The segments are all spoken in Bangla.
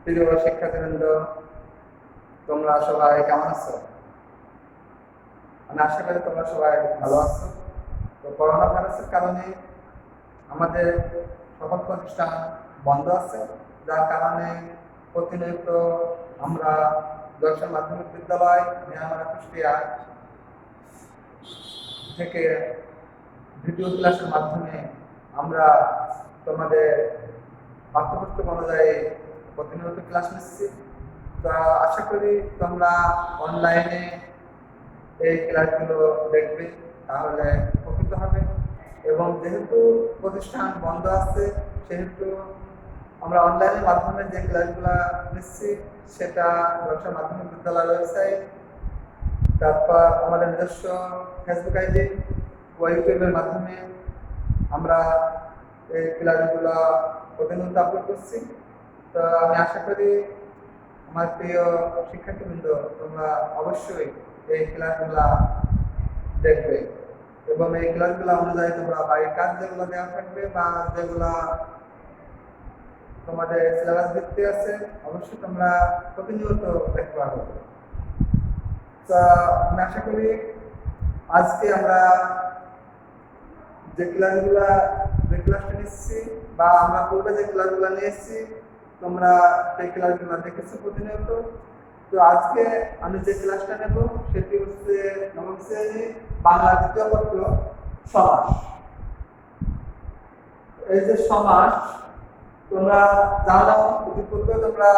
প্রিয় শিক্ষার্থীবৃন্দ, তোমরা সবাই কেমন আছো? আমি আশা করি তোমরা সবাই ভালো আছো। তো করোনা ভাইরাসের কারণে আমাদের সকল প্রতিষ্ঠান বন্ধ আছে, যার কারণে প্রতিনিয়ত আমরা দর্শন মাধ্যমিক বিদ্যালয় মিয়ানমার কুষ্টিয়া থেকে ভিডিও ক্লাসের মাধ্যমে আমরা তোমাদের পাঠ্যপুস্তক অনুযায়ী প্রতিনিয়ত ক্লাস নিচ্ছি। তো আশা করি তোমরা অনলাইনে এই ক্লাসগুলো দেখবে, তাহলে উপকৃত হবে। এবং যেহেতু প্রতিষ্ঠান বন্ধ আছে, সেহেতু আমরা অনলাইনের মাধ্যমে যে ক্লাসগুলো নিচ্ছি সেটা ব্যবসা মাধ্যমিক বিদ্যালয়ের ওয়েবসাইট, তারপর আমাদের নিজস্ব ফেসবুক আইডি ও ইউটিউবের মাধ্যমে আমরা এই ক্লাসগুলো প্রতিনিয়ত আপলোড করছি। তো আমি আশা করি আমার প্রিয় শিক্ষার্থীবৃন্দ, তোমরা অবশ্যই এই ক্লাসগুলা দেখবে এবং এই ক্লাসগুলো অনুযায়ী তোমরা বাড়ির কাজ যেগুলো দেওয়া থাকবে বা যেগুলা তোমাদের সিলেবাস ভিত্তি আছে, অবশ্যই তোমরা প্রতিনিয়ত দেখতে পারবে। তো আমি আশা করি আজকে আমরা যে ক্লাসটা নিচ্ছি বা আমরা পূর্বে যে ক্লাসগুলো নিয়েছি, তোমরা সেই ক্লাসগুলো দেখেছো প্রতিনিয়ত। তো আজকে আমি যে ক্লাসটা নেব সেটি হচ্ছে নবম শ্রেণী বাংলা দ্বিতীয় পত্র সমাস। এই যে সমাস, তোমরা জানো ইতিপূর্বে তোমরা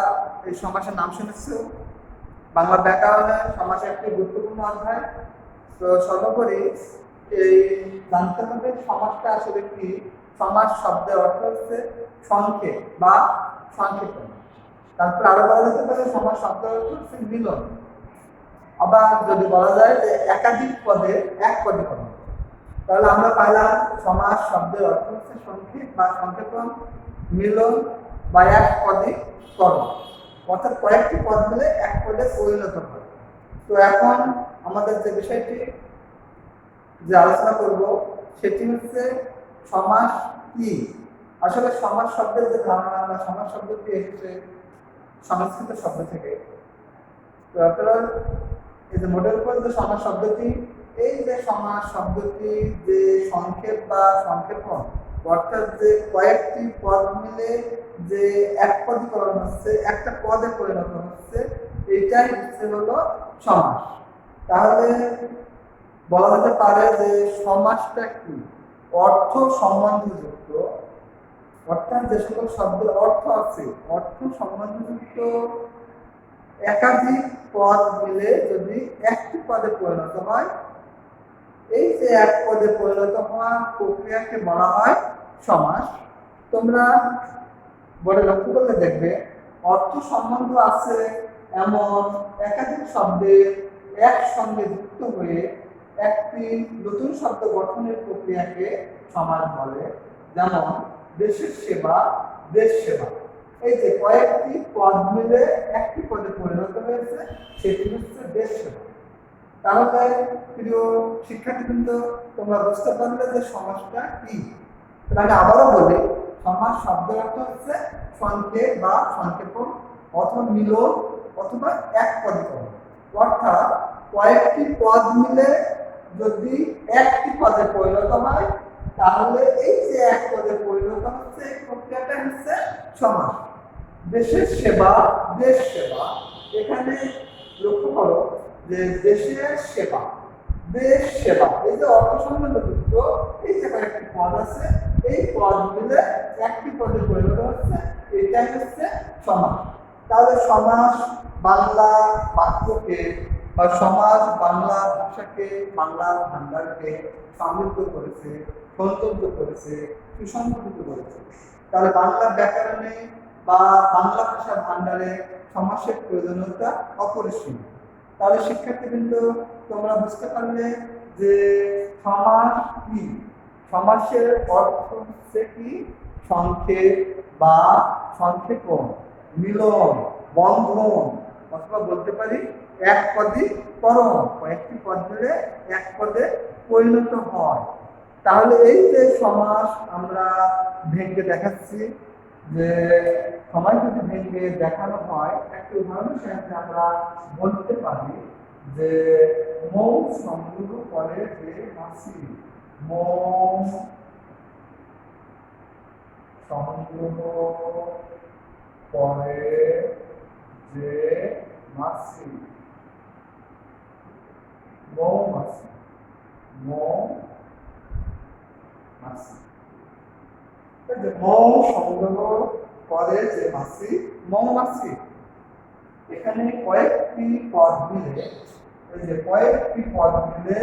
এই সমাসের নাম শুনেছো। বাংলা ব্যাকরণে সমাস একটি গুরুত্বপূর্ণ অধ্যায়। তো সর্বোপরি এই জানতে হবে সমাসটা আসলে কি। সমাস শব্দের অর্থ হচ্ছে সংক্ষেপ বা সংক্ষেপণ। তারপর আরো বলা যেতে পারে সমাস শব্দের অর্থ হচ্ছে মিলন। আবার যদি বলা যায় যে একাধিক পদের এক পদীকরণ, তাহলে আমরা পাইলাম সমাস শব্দের অর্থ হচ্ছে সংক্ষেপ বা সংক্ষেপণ, মিলন বা এক পদীকরণ, অর্থাৎ কয়েকটি পদ মিলে এক পদে পরিণত হয়। তো এখন আমাদের যে বিষয়টি যে আলোচনা করব সেটি হচ্ছে সমাস কি। আসলে সমাস শব্দের যে ধারণা বা সমাস শব্দটি এসেছে সংস্কৃত শব্দ থেকে। তো আপনারা এই যে মডেল করে যে সমাস শব্দটি, এই যে সমাস শব্দটি যে সংক্ষেপ বা সংক্ষেপণ, অর্থাৎ যে কয়েকটি পদ মিলে যে এক পদীকরণ হচ্ছে, একটা পদে পরিণত হচ্ছে, এটাই হচ্ছে হলো সমাস। তাহলে বলা যেতে পারে যে সমাসটা কি অর্থ সম্বন্ধযুক্ত, অর্থাৎ যে সকল শব্দের অর্থ আছে অর্থ সম্বন্ধযুক্ত একাধিক পদ মিলে যদি একটি পদে পরিণত হয়, এই যে এক পদে পরিণত হওয়া প্রক্রিয়াকে বলা হয় সমাস। তোমরা বলে লক্ষ্য করলে দেখবে অর্থ সম্বন্ধ আছে এমন একাধিক শব্দের একসঙ্গে যুক্ত হয়ে একটি নতুন শব্দ গঠনের প্রক্রিয়াকে সমাস বলে। যেমন দেশের সেবা, দেশ সেবা। এই যে কয়েকটি পদ মিলে একটি পদে পরিণত হয়েছে, সেটি হচ্ছে দেশ সেবা। তাহলে প্রিয় শিক্ষার্থীবৃন্দ, তোমরা বুঝতে পারলে যে সমাসটা কি। আমি আবারও বলি, সমাস শব্দের অর্থ হচ্ছে সংক্ষেপ বা সংক্ষেপণ অথবা মিলন অথবা এক পদীকরণ, অর্থাৎ কয়েকটি পদ মিলে যদি একটি পদে পরিণত হয়, তাহলে এই যে এক পদে পরিণত হচ্ছে এই প্রক্রিয়াটা হচ্ছে সমাস। দেশের সেবা, দেশ সেবা, এখানে লক্ষ্য করো যে দেশের সেবা, দেশ সেবা, এই যে অর্থ সম্বন্ধযুক্ত এই যে কয়েকটি পদ আছে, এই পদ মিলে একটি পদে পরিণত হচ্ছে, এটাই হচ্ছে সমাস। তাহলে সমাস বাংলা বাক্যকে বা সমাজ বাংলা ভাষাকে, বাংলা ভান্ডারকে সমৃদ্ধ করেছে, সৌন্দর্য করেছে, সুসংগঠিত করেছে। তাহলে বাংলা ব্যাকরণে বা বাংলা ভাষা ভান্ডারে সমাসের প্রয়োজনীয়তা অপরিসীম। তাহলে শিক্ষার্থীবৃন্দ, তোমরা বুঝতে পারলে যে সমাস কি। সমাসের অর্থ হচ্ছে কি সংক্ষেপ বা সংক্ষেপণ, মিলন, বন্ধন, অথবা বলতে পারি এক পদীকরণ, কয়েকটি পদ মিলে এক পদে পরিণত হয়। তাহলে এই যে সমাস আমরা ভেঙে দেখাচ্ছি, যে সময় যদি ভেঙে দেখানো হয় একটা উদাহরণের সাহায্যে আমরা বলতে পারি যে মৌ সংগ্রহ করে যে মাছি, মৌ সংগ্রহ করে যে মাছি, মৌমাছি, মৌমাছি। মৌ সংগ্রহ করে যে মাছি, মৌমাছি। এখানে কয়েকটি পদ মিলে, এই যে কয়েকটি পদ মিলে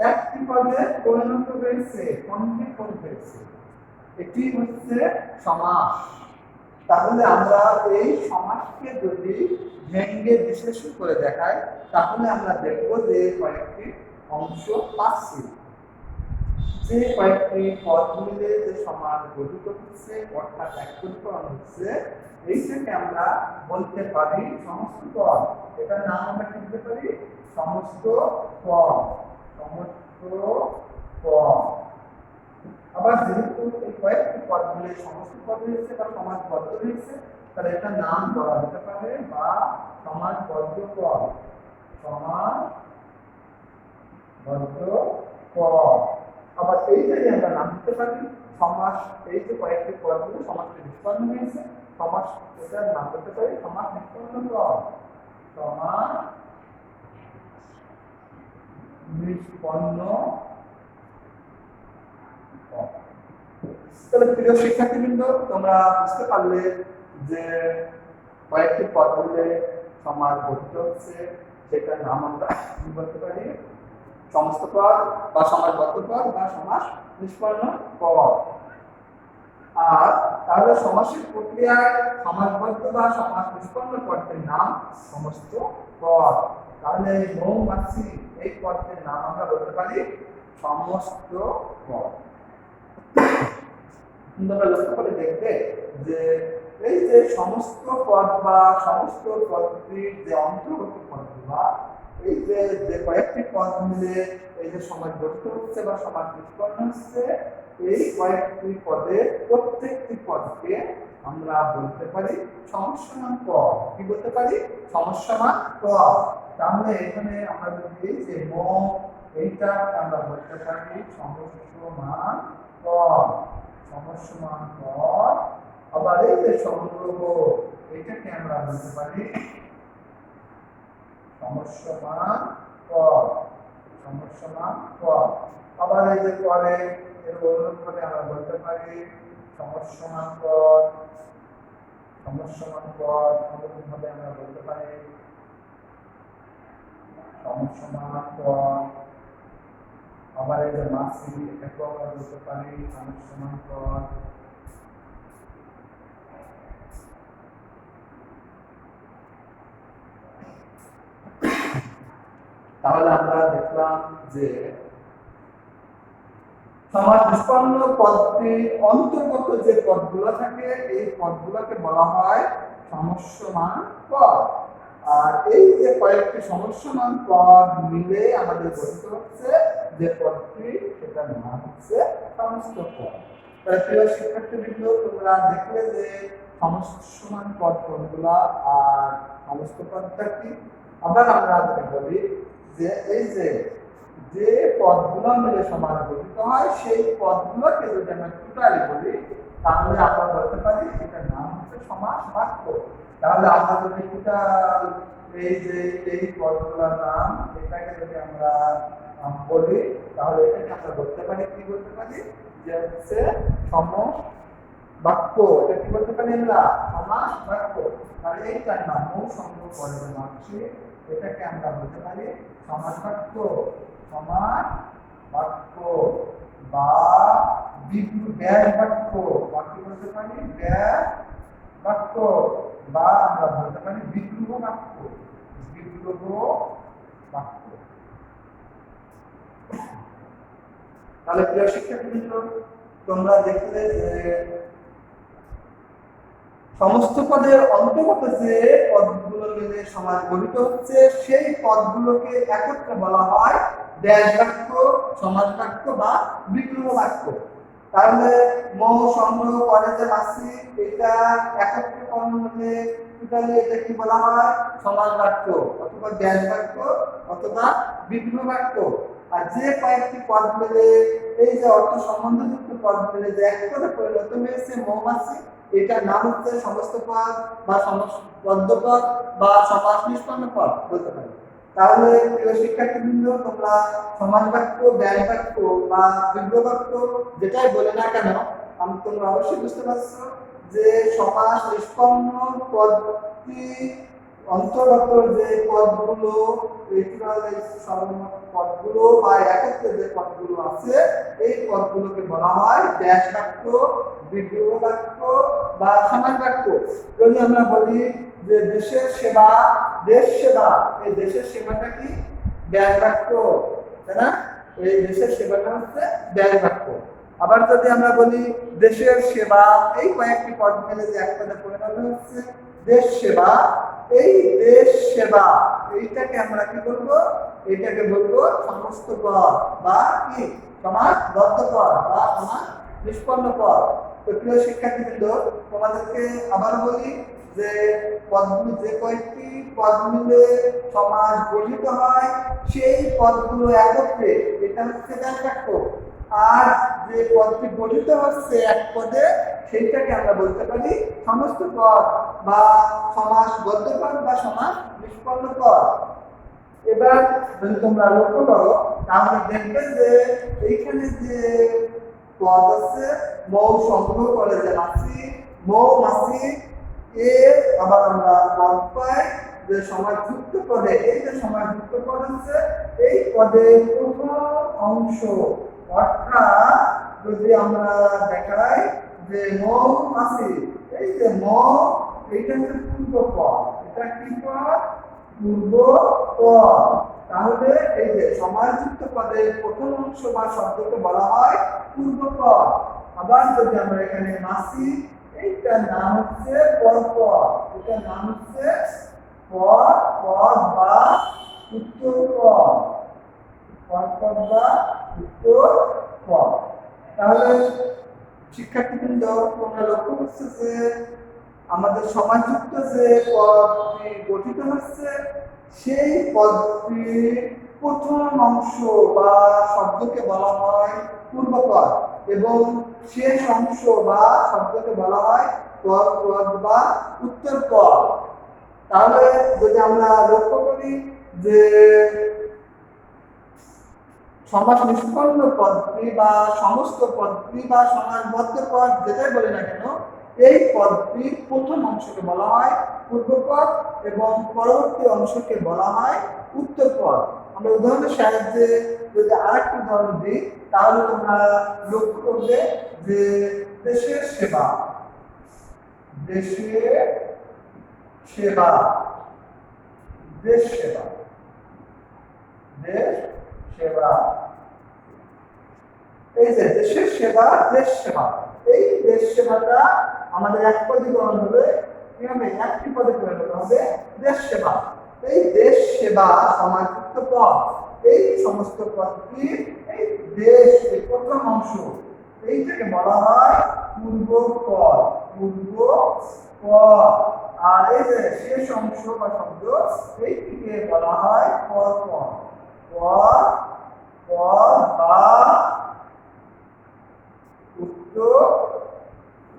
একটি পদে পরিণত হয়েছে, কোনটি কোন হয়েছে, এটি হচ্ছে সমাস। তাহলে আমরা এই সমাসকে যদি ভেঙ্গে বিশ্লেষণ করে দেখাই তাহলে আমরা দেখব যে কয়েকটি অংশ পাচ্ছি, যে কয়েকটি পদ মিলে যে সমাস গঠিত হচ্ছে অর্থাৎ একত্রীকরণ হচ্ছে, এইটাকে আমরা বলতে পারি সমস্ত পদ। এটার নাম আমরা কি দিতে পারি? সমস্ত পদ, সমস্ত পদ। আবার যেহেতু এই কয়েকটি পদ মিলে সমস্ত পদ হয়েছে বা সমাসবদ্ধ হয়েছে, তাহলে এটার নাম বলা যেতে পারে বা সমাসবদ্ধ পদ, সমাসবদ্ধ পদ। আবার এইটাকে আমরা নাম দিতে পারি সমাস। এই যে কয়েকটি পদগুলো সমাসে নিষ্পন্ন হয়েছে, সমাস, এটার নাম দিতে পারি সমাস নিষ্পন্ন পদ, সমাস নিষ্পন্ন পদ। তাহলে প্রিয় শিক্ষার্থীবৃন্দ, তোমরা বুঝতে পারলে যে কয়েকটি পদ মিলে সমাস গঠিত হচ্ছে, সেটার নাম আমরা কি বলতে পারি? সমস্ত পদ বা সমাসবদ্ধ পদ বা সমাস নিষ্পন্ন পদ। আর তাহলে সমাসের প্রক্রিয়ায় সমাসবদ্ধ বা সমাস নিষ্পন্ন পদের নাম সমস্ত পদ। তাহলে এই মৌমাছি এই পদের নাম আমরা বলতে পারি সমস্ত পদ। তোমরা লক্ষ্য করে দেখবে যে এই যে সমস্ত পদ বা সমস্ত পদটির যে অন্তর্গত পদগুলা, এই যে কয়েকটি পদ মিলে এই যে সমাস গঠিত হচ্ছে বা সমাস নিষ্পন্ন হচ্ছে, এই কয়েকটি পদের প্রত্যেকটি পদকে আমরা বলতে পারি সমস্যমান পদ। কি বলতে পারি? সমস্যমান পদ। তাহলে এখানে আমরা যদি যে মৌ, এইটা আমরা বলতে পারি সমস্যমান পদ, সমস্যমান পদ। আবার এই যে সংগ্রহ, এটাকে আমরা বলতে পারি সমস্যমান পদ, সমস্যমান পদ। আবার এই যে পরে এর অনুরূপভাবে আমরা বলতে পারি সমস্যমান পদ, সমস্যমান পদ। অনুরূপভাবে আমরা বলতে পারি সমস্যমান পদ। আবার এই যে মাছি, এটাকেও আমরা বলতে পারি সমস্যমান পদ। তাহলে আমরা দেখলাম যে সমাস নিষ্পন্ন পদটির অন্তর্গত যে পদগুলো থাকে এই পদগুলোকে বলা হয় সমস্যমান পদ। আর এই যে কয়েকটি সমস্যমান পদ মিলে আমাদের গঠিত হচ্ছে যে পদটি, সেটার নাম হচ্ছে সমস্ত পদ। তাই প্রিয় শিক্ষার্থীবৃন্দ, তোমরা দেখলে যে সমস্যমান পদ কোনগুলা আর সমস্ত পদটা কি। আবার আমরা যদি বলি যে এই যে পদগুলো মিলে সমাস গঠিত হয়, সেই পদগুলোকে যদি আমরা টোটালি বলি তাহলে আমরা বলতে পারি এটার নাম হচ্ছে সমাস বাক্য। তাহলে আমরা যদি টোটাল এই যে এই পদগুলোর নাম, এটাকে যদি আমরা বলি তাহলে এটাকে আমরা বলতে পারি, কি বলতে পারি? যে হচ্ছে সমাস বাক্য। এটা কি বলতে পারি আমরা? সমাস বাক্য। তাহলে এইটার নাম মৌ সংগ্রহ করে যে মাছি, এটাকে আমরা বলতে পারি সমাস বাক্য, সমাস বাক্য বা ব্যাস বাক্য, বা কি বলতে পারি? ব্যাস বাক্য, বা আমরা বলতে পারি বিগ্রহ বাক্য, বিগ্রহ বাক্য। তাহলে প্রিয় শিক্ষার্থীবৃন্দ, তোমরা দেখলে যে সমস্ত পদের অন্তর্গত যে পদগুলো মিলে সমাস গঠিত হচ্ছে, সেই পদগুলোকে একত্রে বলা হয় ব্যাস বাক্য, সমাস বাক্য বা বিগ্রহ বাক্য। তাহলে মৌ সংগ্রহ করে যে মাছি, এটা একত্রীকরণ হলে টোটালি এটা কি বলা হয়? সমাস বাক্য অথবা ব্যাস বাক্য অথবা বিগ্রহ বাক্য। আর যে কয়েকটি পদ মিলে এই যে অর্থ সম্বন্ধযুক্ত পদ মিলে যে এক পদে পরিণত হয়েছে মৌমাছি, এটার নাম হচ্ছে সমস্ত পদ বা পদ্যপদ বা সমাস নিষ্পন্ন পদ বলতে পারি। তাহলে প্রিয় শিক্ষার্থীবৃন্দ, তোমরা সমাস বাক্য, ব্যাস বাক্য বা বিগ্রহ বাক্য যেটাই বলে না কেন, তোমরা অবশ্যই বুঝতে পারছো যে সমাস নিষ্পন্ন পদটি অন্তর্গত যে পদগুলো, পদগুলো বা একত্রে যে পদগুলো আছে, এই পদগুলোকে বলা হয় ব্যাস বাক্য, বিগ্রহ বাক্য বা সমাস বাক্য। যদি আমরা বলি যে দেশের সেবা, দেশ সেবা, এই দেশের সেবাটা কি? ব্যাস বাক্য, তাই না? এই দেশের সেবাটা হচ্ছে ব্যাস বাক্য। আবার যদি আমরা বলি দেশের সেবা, এই কয়েকটি পদ মিলে যে এক পদে পরিণত হচ্ছে দেশ সেবা, এই দেশ সেবা এইটাকে আমরা কি বলবো? এইটাকে বলবো সমস্ত পদ বা কি সমাসবদ্ধ পদ বা সমাস নিষ্পন্ন পদ। তো প্রিয় শিক্ষার্থীবৃন্দ, তোমাদেরকে আবার বলি যে পদগুলো, যে কয়েকটি পদ মিলে সমাস গঠিত হয় সেই পদগুলো একত্রে, এটা হচ্ছে ব্যাস বাক্য। আর যে পদটি গঠিত হচ্ছে এক পদে, সেইটাকে আমরা বলতে পারি সমস্ত পদ বা সমাসবদ্ধ পদ বা সমাস নিষ্পন্ন পদ। এবার যদি তোমরা লক্ষ্য করো তাহলে দেখবে যে এইখানে যে পদ আছে, মৌ সংগ্রহ করে যে মাছি, মৌমাছি, এর আবার আমরা পদ পাই যে সমাসযুক্ত পদে। এই যে সমাসযুক্ত পদ আছে, এই পদের প্রথম অংশ, অর্থাৎ যদি আমরা দেখাই যে মৌমাছি, এই যে মৌ, এইটা হচ্ছে পূর্ব পদ, এটা কি পদ? পূর্ব পদ। তাহলে এই যে সমাসযুক্ত পদের প্রথম অংশ বা শব্দকে বলা হয় পূর্ব পদ। আবার যদি আমরা এখানে মাছি, এইটার নাম হচ্ছে পরপদ, এটার নাম হচ্ছে পদ, পদ বা উত্তর পদ, পরপদ বা উত্তর পদ। তাহলে শিক্ষার্থীবৃন্দ, তোমরা লক্ষ্য করছো যে আমাদের সমাসযুক্ত যে পদটি গঠিত হচ্ছে, সেই পদটির প্রথম অংশ বা শব্দকে বলা হয় পূর্বপদ এবং শেষ অংশ বা শব্দকে বলা হয় পরপদ বা উত্তর পদ। তাহলে যদি আমরা লক্ষ্য করি যে সমাস নিষ্পন্ন পদটি বা সমস্ত পদটি বা সমাসবদ্ধ পদ যেটাই বলি না কেন, এই পদটির প্রথম অংশকে বলা হয় পূর্বপদ এবং পরবর্তী অংশকে বলা হয় উত্তর পদ। আমরা উদাহরণের সাহায্যে যদি আরেকটি উদাহরণ দিই তাহলে তোমরা লক্ষ্য করবে যে দেশের সেবা, দেশের সেবা, দেশ সেবা, দেশ সেবা, এই যে দেশের সেবা, দেশ সেবা, এই দেশ সেবাটা আমাদের এক পদে গ্রহণ হবে, কি হবে? একটি পদে পরিণত হবে দেশ সেবা। এই দেশ সেবা সমাসযুক্ত পদ, এই সমস্ত পদটি এই দেশ, এই প্রথম অংশ, এইটাকে বলা হয় পূর্ব পদ, পূর্ব পদ। আর এই যে শেষ অংশ বা শব্দ, এইটিকে বলা হয় পরপদ, পদ, পদ বা উত্তর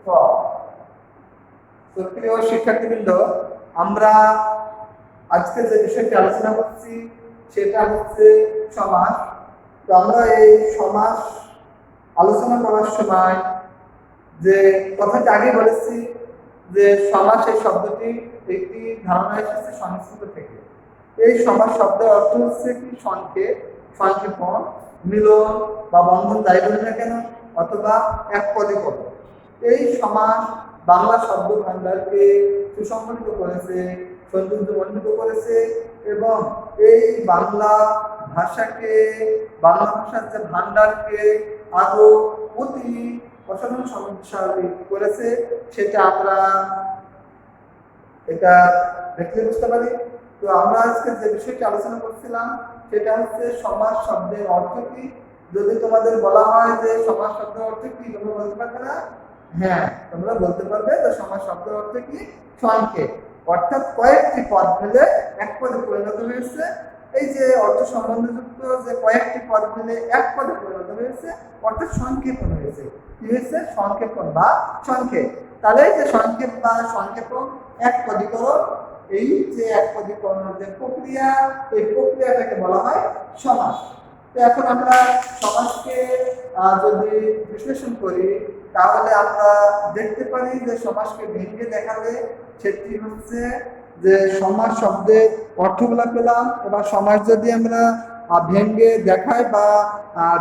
পদ। তো প্রিয় শিক্ষার্থীবৃন্দ, আমরা আজকে যে বিষয়টি আলোচনা করছি সেটা হচ্ছে সমাস। তো আমরা এই সমাস আলোচনা করার সময় যে কথাটি আগে বলেছি যে সমাস, এই শব্দটি একটি ধারণা এসেছে সংস্কৃত থেকে। এই সমাস শব্দের অর্থ হচ্ছে কি? সংক্ষেপ, সংক্ষেপণ, মিলন বা বন্ধন, যাই বলি না কেন, অথবা এক পদে পদ। এই সমাস বাংলা শব্দ ভান্ডারকে সুসংগঠিত করেছে, সৌন্দর্যমণ্ডিত করেছে এবং এই বাংলা ভাষাকে, বাংলা ভাষার যে ভান্ডারকে আরো অতি অসাধারণ সমৃদ্ধশালী করেছে, সেটা আমরা এটা দেখতে বুঝতে পারি। তো আমরা আজকে যে বিষয়টি আলোচনা করছিলাম সেটা হচ্ছে সমাস শব্দের অর্থ কি যদি তোমাদের বলা হয় যে সমাজ শব্দের অর্থ কি, তোমরা বলতে পারবে না? হ্যাঁ, তোমরা বলতে পারবে যে সমাজ শব্দের অর্থ কি? সংক্ষেপ। অর্থাৎ কয়েকটি পদ মিলে এক পদে পরিণত হয়েছে। এই যে অর্থ সম্বন্ধযুক্ত যে কয়েকটি পদ মিলে এক পদে পরিণত হয়েছে, অর্থাৎ সংক্ষেপণ হয়েছে। কি হয়েছে? সংক্ষেপণ বা সংক্ষেপ। তাহলে এই যে সংক্ষেপ বা সংক্ষেপণ, এক পদীকরণ, এই যে এক পদীকরণের যে প্রক্রিয়া, এই প্রক্রিয়াটাকে বলা হয় সমাস। তো এখন আমরা সমাজকে যদি বিশ্লেষণ করি, তাহলে আমরা দেখতে পারি যে সমাজকে ভেঙে দেখালে সেটি হচ্ছে যে সমাজ শব্দের অর্থগুলা পেলাম। এবার সমাজ যদি আমরা ভেঙে দেখাই বা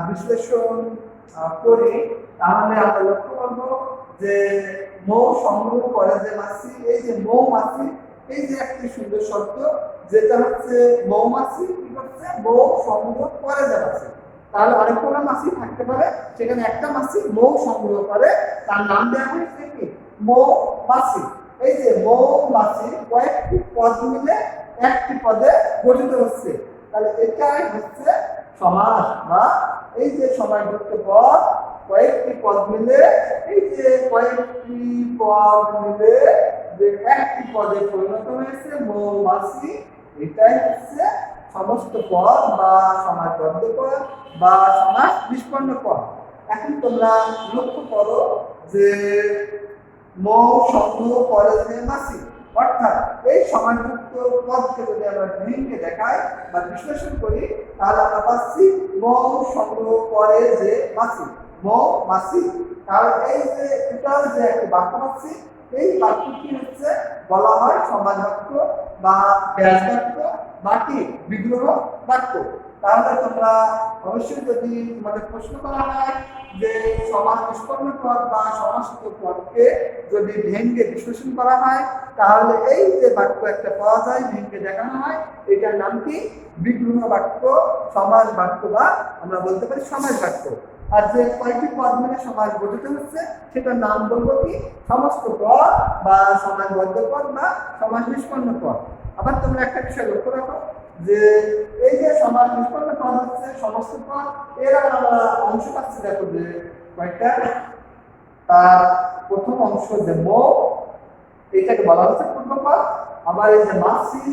বিশ্লেষণ করি, তাহলে আমরা লক্ষ্য করব যে মৌ সংগ্রহ করে যে মাছি, এই যে মৌমাছি, এই যে একটি সুন্দর শব্দ, যেটা হচ্ছে মৌমাছি কি করছে? মৌ সংগ্রহ করে যে মাছি। তাহলে অনেকগুলো মাছি থাকতে পারে, সেখানে একটা মাছি মৌ সংগ্রহ করে, তার নাম দেওয়া হয়েছে কি? মৌমাছি। এই যে মৌমাছি কয়েকটি পদ মিলে একটি পদে গঠিত হচ্ছে, তাহলে এটাই হচ্ছে সমাস। বা এই যে সমাসযুক্ত পদ, কয়েকটি পদ মিলে, এই যে কয়েকটি পদ মিলে যে একটি পদে পরিণত হয়েছে মৌমাছি, এটাই হচ্ছে সমস্ত পদ বা সমাসবদ্ধ পদ বা সমাস নিষ্পন্ন পদ। এখন তোমরা লক্ষ্য করো যে মৌ সংগ্রহ করে যে মাছি, অর্থাৎ এই সমাসযুক্ত পদকে যদি আমরা ভেঙে দেখাই বা বিশ্লেষণ করি, তাহলে আমরা পাচ্ছি মৌ সংগ্রহ করে যে মাছি, মৌমাছি। তাহলে এই যে টোটাল যে একটি বাক্য পাচ্ছি, এই বাক্যটি হচ্ছে বলা হয় সমাস বাক্য বা ব্যাস বাক্য বা কি বিগ্রহ বাক্য। তাহলে তোমরা অবশ্যই যদি তোমাদের প্রশ্ন করা হয় যে সমাস নিষ্পন্ন পদ বা সমাসিত পদকে যদি ভেঙে বিশ্লেষণ করা হয়, তাহলে এই যে বাক্য একটা পাওয়া যায়, ভেঙে দেখানো হয়, এটার নাম কি? বিগ্রহ বাক্য, সমাস বাক্য বা আমরা বলতে পারি সমাস বাক্য। আর যে কয়েকটি পদ মিলে সমাস গঠিত হচ্ছে, সেটার নাম বলবো কি? সমস্ত পদ বা সমাসবদ্ধ পদ বা সমাস নিষ্পন্ন পদ। আবার তোমরা একটা বিষয় লক্ষ্য রাখো যে এই যে সমাস নিষ্পন্ন পদ হচ্ছে সমস্ত পদ, এর আমরা অংশ পাচ্ছি, দেখো যে কয়েকটা। তার প্রথম অংশ যে মৌ, এটাকে বলা হচ্ছে পূর্বপদ। আবার এই যে মাছি,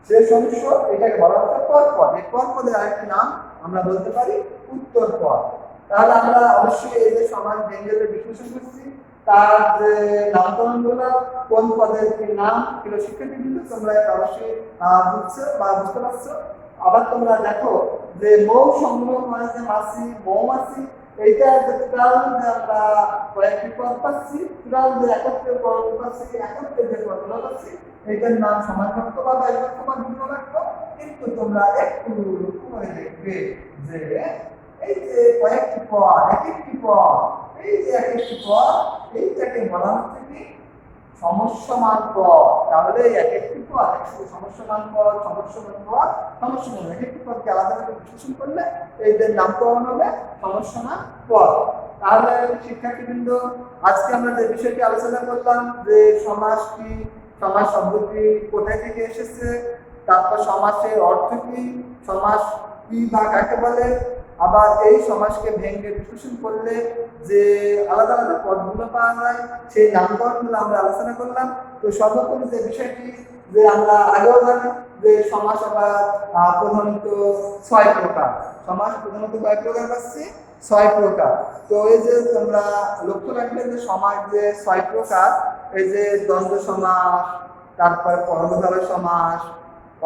শেষ অংশ, এটাকে বলা হচ্ছে পরপদ। এই পরপদের আরেকটি নাম আমরা বলতে পারি উত্তর পদ। তাহলে আমরা অবশ্যই এই যে সমাস ভেঙে বিশ্লেষণ করছি, তার যে নামকরণগুলো, কোন পদের কি নাম, এগুলো শিক্ষার্থী কিন্তু তোমরা অবশ্যই বুঝছো বা বুঝতে পারছো। আবার তোমরা দেখো যে মৌ সংগ্রহ করে যে মাছি, মৌমাছি, এইটা টোটাল যে আমরা কয়েকটি পদ পাচ্ছি, টোটাল যে একত্রে পদ পাচ্ছি, একত্রে যে পদগুলো পাচ্ছি, এইটার নাম সমাস বাক্য বা ব্যাস বাক্য বা বিগ্রহ বাক্য। কিন্তু তোমরা একটু লক্ষ্য করে দেখবে যে এই যে কয়েকটি পদ, এক একটি পদ, এই যে এক একটি পদ, এইটাকে বলা হচ্ছে কি? সমস্যমান পদ। তাহলে এক একটি পদ, সমস্যমান পদ, সমস্যমান পদ, সমস্যমান, এক একটি পদকে আলাদাভাবে বিশ্লেষণ করলে এইদের নামকরণ হবে সমস্যমান পদ। তাহলে শিক্ষার্থীবৃন্দ, আজকে আমরা যে বিষয়টি আলোচনা করলাম যে সমাস কি, সমাস শব্দটি কোথায় থেকে এসেছে, তারপর সমাসের অর্থ কি, সমাস কি বা কাকে বলে, আবার এই সমাসকে ভেঙে বিশ্লেষণ করলে যে আলাদা আলাদা পদগুলো পাওয়া যায়, সেই নামকরণগুলো আমরা আলোচনা করলাম। তো সর্বোপরি যে বিষয়টি যে আমরা আগেও জানি যে সমাস আবার প্রধানত 6 প্রকার। সমাস প্রধানত কয় প্রকার পাচ্ছি? 6 প্রকার। তো এই যে তোমরা লক্ষ্য রাখবে যে সমাস যে 6 প্রকার, এই যে দ্বন্দ্ব সমাস, তারপর কর্মধারয় সমাস,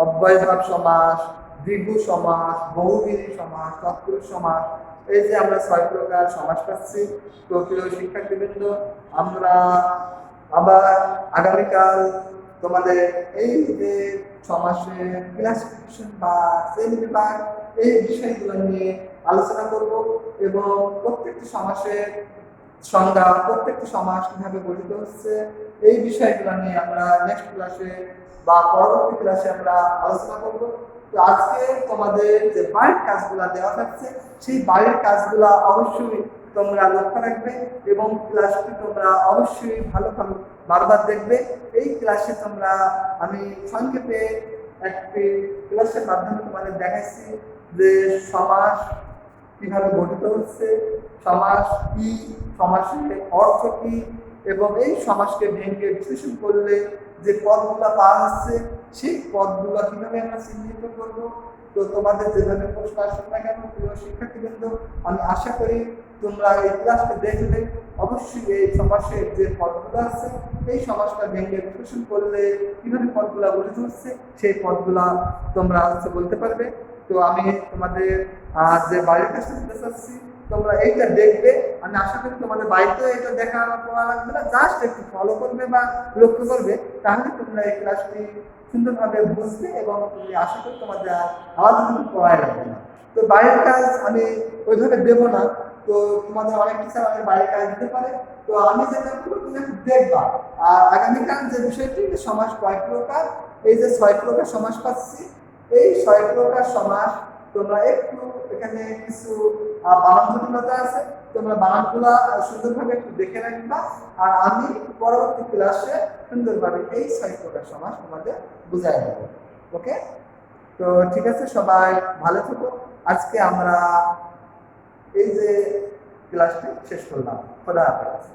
অব্যয়ভাব সমাস, দ্বিগু সমাস, বহুব্রীহি সমাস, তৎপুরুষ সমাস, এই যে আমরা 6 প্রকার সমাস পাচ্ছি। তো প্রিয় শিক্ষার্থীবৃন্দ, আমরা আবার আগামীকাল তোমাদের এই যে সমাসের ক্লাসিফিকেশন বা শ্রেণী বিভাগ, এই বিষয়গুলো নিয়ে আলোচনা করব এবং প্রত্যেকটি সমাসের সংজ্ঞা, প্রত্যেকটি সমাস কিভাবে গঠিত হচ্ছে, এই বিষয়গুলো নিয়ে আমরা নেক্সট ক্লাসে বা পরবর্তী ক্লাসে আমরা আলোচনা করব। তো আজকে তোমাদের যে বাড়ির কাজগুলো দেওয়া থাকছে, সেই বাড়ির কাজগুলো অবশ্যই তোমরা লক্ষ্য রাখবে এবং ক্লাসটি তোমরা অবশ্যই ভালোভাবে বারবার দেখবে। এই ক্লাসে তোমরা আমি সংক্ষেপে একটি ক্লাসের মাধ্যমে তোমাদের দেখাচ্ছি যে সমাস কিভাবে গঠিত হচ্ছে, সমাস কি, সমাসের অর্থ কি, এবং এই সমাসকে ভেঙে বিশ্লেষণ করলে যে পদগুলো পাওয়া যাচ্ছে সেই পদগুলো কিভাবে আমরা চিহ্নিত করব। তো তোমাদের যেভাবে প্রশ্ন আসুক না কেন প্রিয় শিক্ষার্থীবৃন্দ, আমি আশা করি তোমরা এই ক্লাসটা দেখলে অবশ্যই এই সমাসের যে পদগুলো আছে এই সমাসটা ভেঙে বিশ্লেষণ করলে কিভাবে পদগুলো গঠিত হচ্ছে সেই পদগুলা তোমরা বলতে পারবে। তো আমি তোমাদের যে বাড়ির কাজটা দিতে চাচ্ছি তোমরা এইটা দেখবে, আমি আশা করি তোমাদের বাড়িতেও এটা দেখা পড়া লাগবে না, জাস্ট একটু ফলো করবে বা লক্ষ্য করবে, তাহলে তোমরা এই ক্লাসটি সুন্দরভাবে বুঝবে এবং তুমি আশা করি তোমাদের আলাদা কোনো পড়াই লাগবে না। তো বাড়ির কাজ আমি ওইভাবে দেবো না, তো তোমাদের অনেক টিচার আমাদের বাড়ির কাজ দিতে পারে। তো আমি যেটা করবো তুমি একটু দেখবা। আর আগামীকাল যে বিষয়টি সমাস কয় প্রকার, এই যে 6 প্রকার সমাস পাচ্ছি, এই 6 প্রকার সমাস তোমরা একটু এখানে কিছু বানান জটিলতা আছে, তোমরা বানানগুলা সুন্দরভাবে একটু দেখে রাখবা। আর আমি পরবর্তী ক্লাসে সুন্দরভাবে এই 6 প্রকার সমাস তোমাদের বুঝাই দেবো। ওকে, তো ঠিক আছে, সবাই ভালো থেকো। আজকে আমরা এই যে ক্লাসটি শেষ করলাম। খোদা হাফেজ।